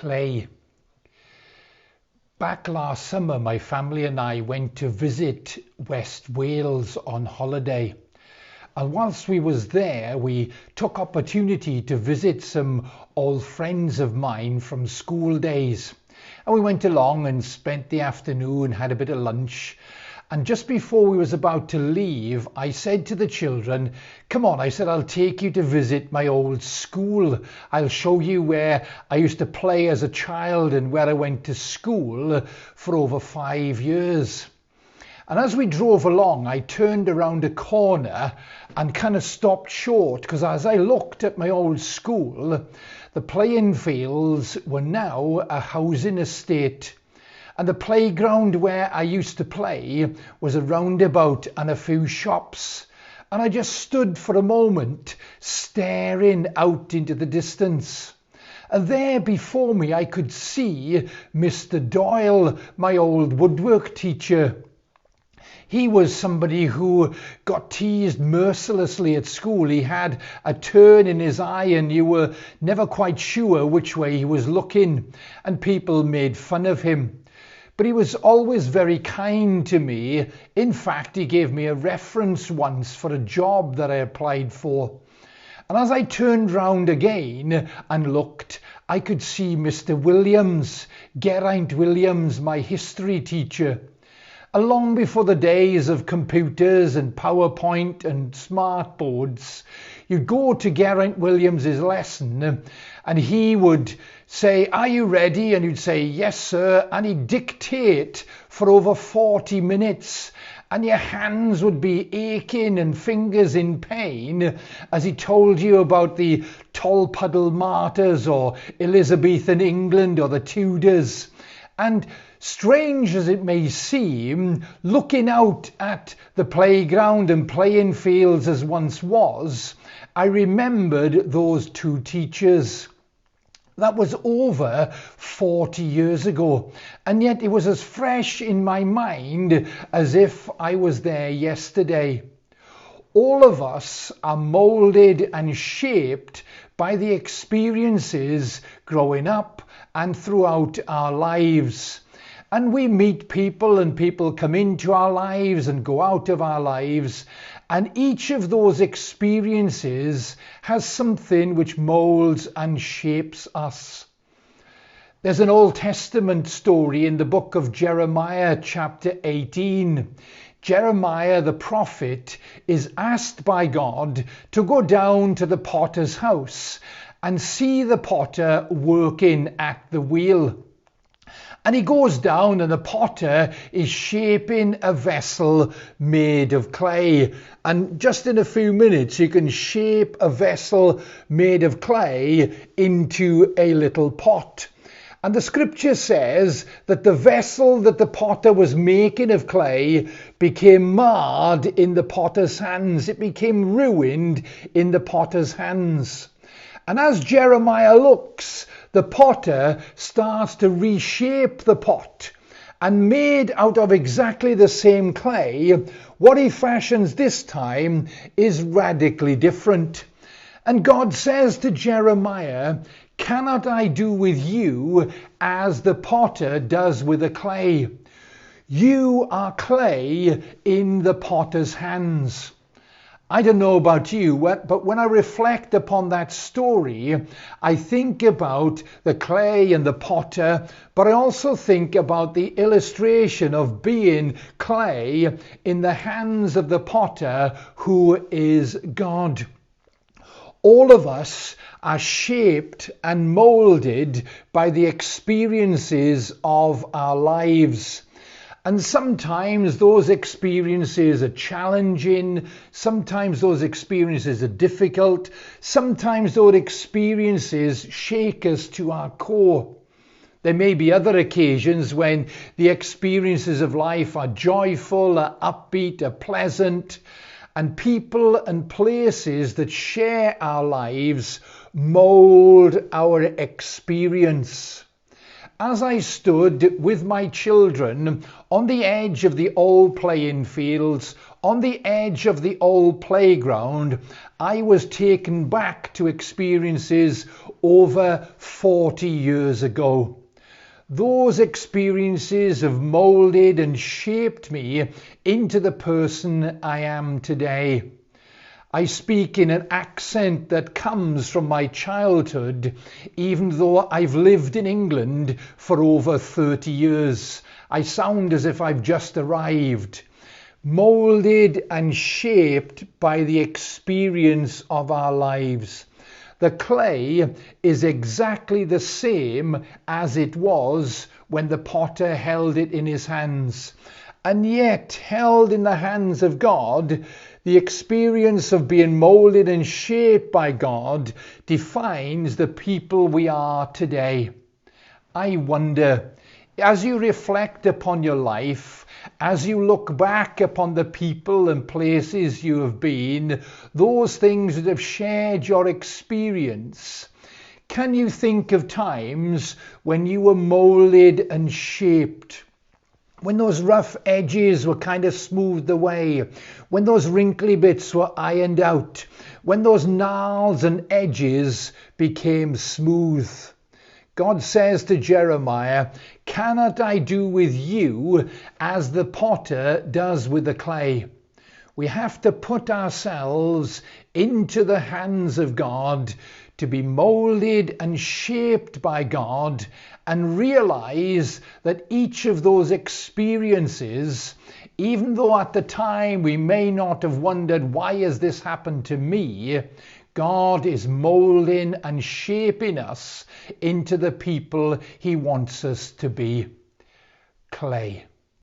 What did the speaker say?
clay. Back last summer, my family and I went to visit West Wales on holiday. And whilst we was there, we took opportunity to visit some old friends of mine from school days. And we went along and spent the afternoon, had a bit of lunch. And just before we was about to leave, I said to the children, come on, I said, I'll take you to visit my old school. I'll show you where I used to play as a child and where I went to school for over 5 years. And as we drove along, I turned around a corner and kind of stopped short, because as I looked at my old school, the playing fields were now a housing estate. And the playground where I used to play was a roundabout and a few shops. And I just stood for a moment, staring out into the distance. And there before me, I could see Mr. Doyle, my old woodwork teacher. He was somebody who got teased mercilessly at school. He had a turn in his eye and you were never quite sure which way he was looking. And people made fun of him. But he was always very kind to me. In fact, he gave me a reference once for a job that I applied for. And as I turned round again and looked, I could see Mr. Williams, Geraint Williams, my history teacher. Long before the days of computers and PowerPoint and smart boards, you'd go to Geraint Williams's lesson and he would say, are you ready? And you'd say, yes, sir. And he'd dictate for over 40 minutes. And your hands would be aching and fingers in pain as he told you about the Tolpuddle martyrs or Elizabethan England or the Tudors. And strange as it may seem, looking out at the playground and playing fields as once was, I remembered those two teachers. That was over 40 years ago, and yet it was as fresh in my mind as if I was there yesterday. All of us are moulded and shaped by the experiences growing up and throughout our lives. And we meet people and people come into our lives and go out of our lives. And each of those experiences has something which moulds and shapes us. There's an Old Testament story in the book of Jeremiah, chapter 18. Jeremiah the prophet is asked by God to go down to the potter's house and see the potter working at the wheel. And he goes down and the potter is shaping a vessel made of clay. And just in a few minutes, you can shape a vessel made of clay into a little pot. And the scripture says that the vessel that the potter was making of clay became marred in the potter's hands. It became ruined in the potter's hands. And as Jeremiah looks, the potter starts to reshape the pot, and made out of exactly the same clay, what he fashions this time is radically different. And God says to Jeremiah, cannot I do with you as the potter does with the clay? You are clay in the potter's hands. I don't know about you, but when I reflect upon that story, I think about the clay and the potter, but I also think about the illustration of being clay in the hands of the potter who is God. All of us are shaped and moulded by the experiences of our lives. And sometimes those experiences are challenging, sometimes those experiences are difficult, sometimes those experiences shake us to our core. There may be other occasions when the experiences of life are joyful, are upbeat, are pleasant, and people and places that share our lives mould our experience. As I stood with my children on the edge of the old playing fields, on the edge of the old playground, I was taken back to experiences over 40 years ago. Those experiences have moulded and shaped me into the person I am today. I speak in an accent that comes from my childhood, even though I've lived in England for over 30 years. I sound as if I've just arrived. Moulded and shaped by the experience of our lives. The clay is exactly the same as it was when the potter held it in his hands. And yet, held in the hands of God, the experience of being moulded and shaped by God defines the people we are today. I wonder, as you reflect upon your life, as you look back upon the people and places you have been, those things that have shared your experience, can you think of times when you were moulded and shaped? When those rough edges were kind of smoothed away, when those wrinkly bits were ironed out, when those gnarls and edges became smooth. God says to Jeremiah, "Cannot I do with you as the potter does with the clay?" We have to put ourselves into the hands of God to be moulded and shaped by God, and realize that each of those experiences, even though at the time we may not have wondered, why has this happened to me? God is moulding and shaping us into the people he wants us to be. Clay.